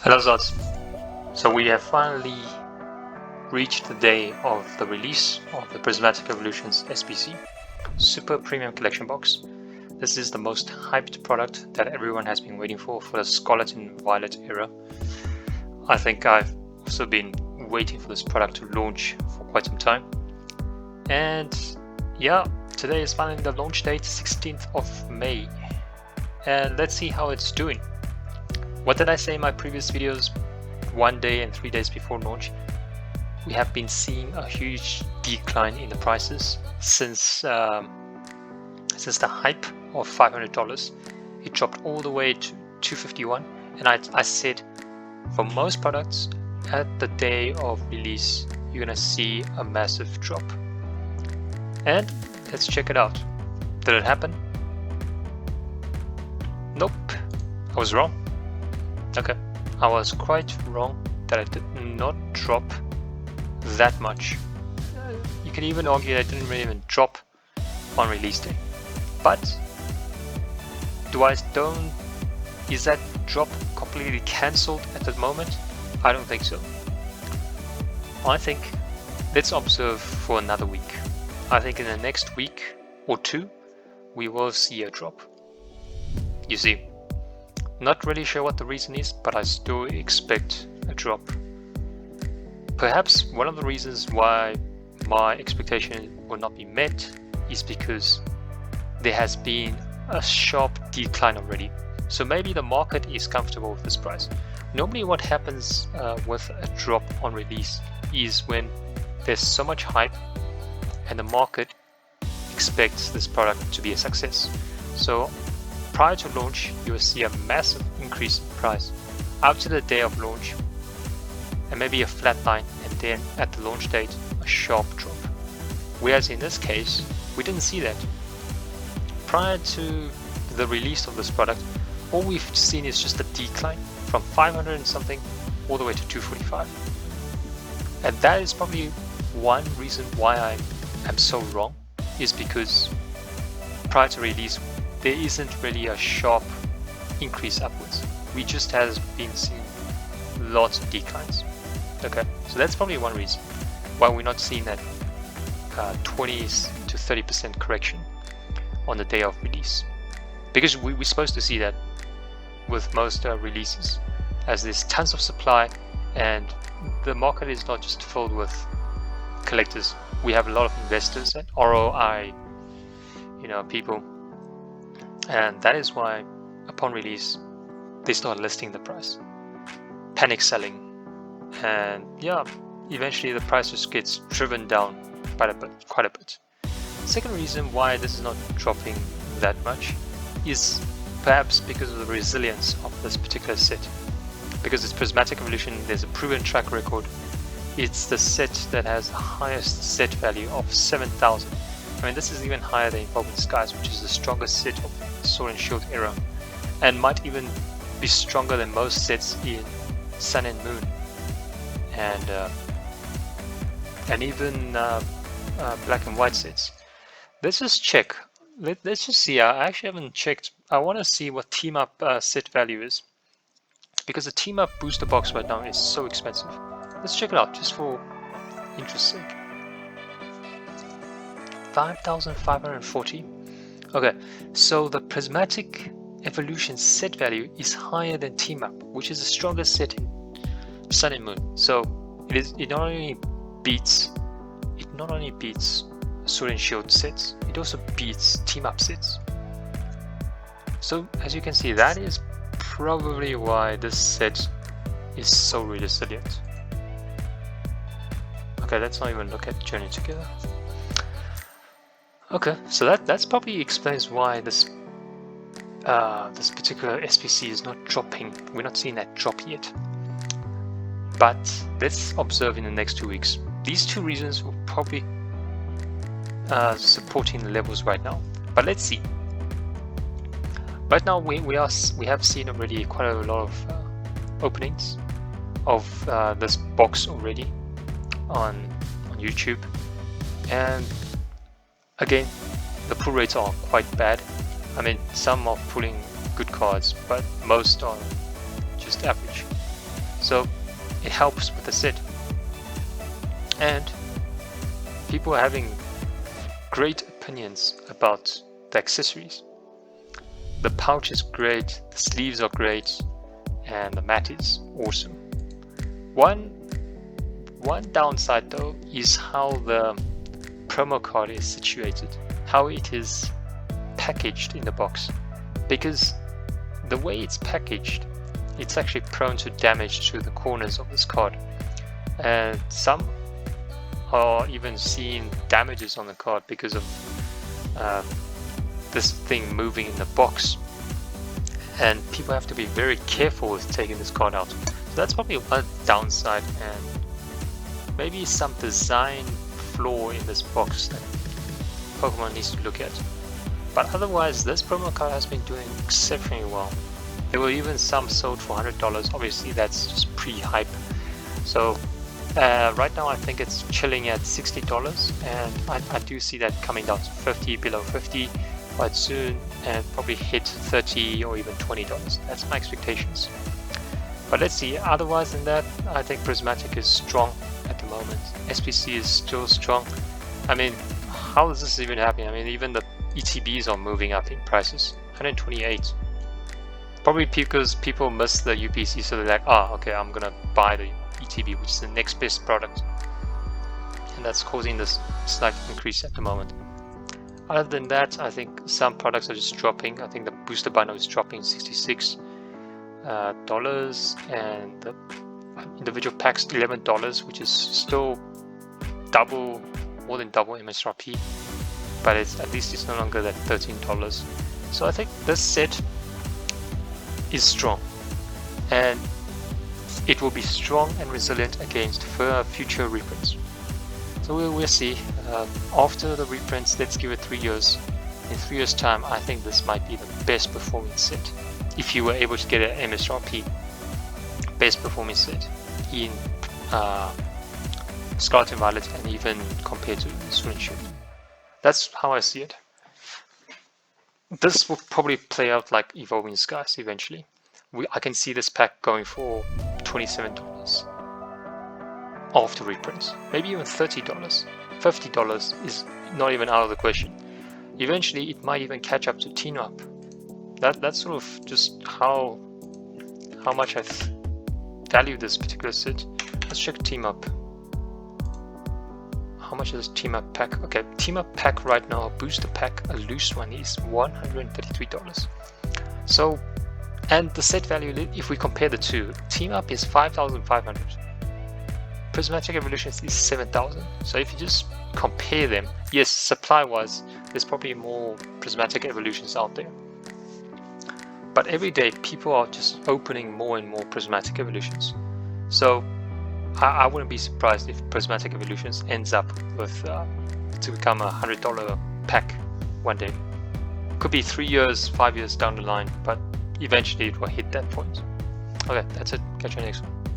Hello Zods. So we have finally reached the day of the release of the Prismatic Evolutions SPC Super Premium Collection Box. This is the most hyped product that everyone has been waiting for the Scarlet and Violet era. I think I've also been waiting for this product to launch for quite some time. And yeah, today is finally the launch date, 16th of May. And let's see how it's doing. What did I say in my previous videos? 1 day and 3 days before launch, we have been seeing a huge decline in the prices since the hype of $500. It dropped all the way to $251, and I said for most products at the day of release you're gonna see a massive drop. And let's check it out. Did it happen? Nope, I was wrong. Okay, I was quite wrong that it did not drop that much. You can even argue that it didn't really even drop on release day. But is that drop completely cancelled at the moment? I don't think so. I think let's observe for another week. I think in the next week or two we will see a drop. You see, not really sure what the reason is, but I still expect a drop. Perhaps one of the reasons why my expectation will not be met is because there has been a sharp decline already. So maybe the market is comfortable with this price. Normally what happens with a drop on release is when there's so much hype and the market expects this product to be a success. So prior to launch, you will see a massive increase in price up to the day of launch, and maybe a flat line, and then at the launch date, a sharp drop. Whereas in this case, we didn't see that. Prior to the release of this product, all we've seen is just a decline from 500 and something all the way to 245. And that is probably one reason why I am so wrong, is because prior to release, there isn't really a sharp increase upwards. We just have been seeing lots of declines. Okay, so that's probably one reason why we're not seeing that 20 to 30% correction on the day of release. Because we're supposed to see that with most releases, as there's tons of supply and the market is not just filled with collectors. We have a lot of investors and ROI, people. And that is why upon release they start listing the price, panic selling, and yeah, eventually the price just gets driven down quite a bit. Second reason why this is not dropping that much is perhaps because of the resilience of this particular set. Because it's Prismatic Evolution, there's a proven track record. It's the set that has the highest set value of 7,000. I mean, this is even higher than Evolving Skies, which is the strongest set of Sword and Shield era, and might even be stronger than most sets in Sun and Moon, and even Black and White sets. Let's just check. Let's just see. I actually haven't checked. I want to see what Team Up set value is, because the Team Up booster box right now is so expensive. Let's check it out just for interest's sake. 5,540. Okay, so the Prismatic Evolution set value is higher than Team Up, which is the strongest set in Sun and Moon. So it not only beats Sword and Shield sets, it also beats Team Up sets. So as you can see, that is probably why this set is so resilient. Okay, let's not even look at Journey Together. Okay, so that's probably explains why this particular SPC is not dropping. We're not seeing that drop yet. But let's observe in the next 2 weeks. These two reasons will probably supporting the levels right now. But let's see. Right now we have seen already quite a lot of openings of this box already on YouTube, and again, the pull rates are quite bad. I mean, some are pulling good cards, but most are just average. So it helps with the set. And people are having great opinions about the accessories. The pouch is great, the sleeves are great, and the mat is awesome. One downside though is how the promo card is situated, how it is packaged in the box, because the way it's packaged, it's actually prone to damage to the corners of this card, and some are even seeing damages on the card because of this thing moving in the box, and people have to be very careful with taking this card out. So that's probably one downside, and maybe some design flaw in this box that Pokemon needs to look at. But otherwise, this promo card has been doing exceptionally well. There were even some sold for $100. Obviously, that's just pre-hype. So right now, I think it's chilling at $60, and I do see that coming down to 50, below 50 quite soon, and probably hit $30 or even $20. That's my expectations. But let's see. Otherwise than that, I think Prismatic is strong at the moment. SPC is still strong. I mean, how is this even happening? I mean, even the ETBs are moving up in prices. 128. Probably because people miss the UPC, so they're like, oh, okay, I'm gonna buy the ETB, which is the next best product, and that's causing this slight increase at the moment. Other than that, I think some products are just dropping. I think the booster bundle is dropping $66, and the individual packs $11, which is still more than double MSRP, but at least it's no longer that $13. So I think this set is strong, and it will be strong and resilient against future reprints. So we'll see. After the reprints, let's give it 3 years. In 3 years' time, I think this might be the best performing set. If you were able to get an MSRP best performing set in Scarlet and Violet, and even compared to Sword and Shield. That's how I see it. This will probably play out like Evolving Skies eventually. I can see this pack going for $27 after reprints, maybe even $30. $50 is not even out of the question. Eventually, it might even catch up to Team Up. That's sort of just how much I value this particular set. Let's check Team Up. How much is Team Up pack? Okay, Team Up pack right now, booster pack, a loose one, is $133. So, and the set value, if we compare the two, Team Up is $5,500. Prismatic Evolutions is $7,000. So if you just compare them, yes, supply-wise, there's probably more Prismatic Evolutions out there. But every day, people are just opening more and more Prismatic Evolutions. So I wouldn't be surprised if Prismatic Evolutions ends up with to become a $100 pack one day. Could be 3 years, 5 years down the line, but eventually it will hit that point. Okay, that's it. Catch you next one.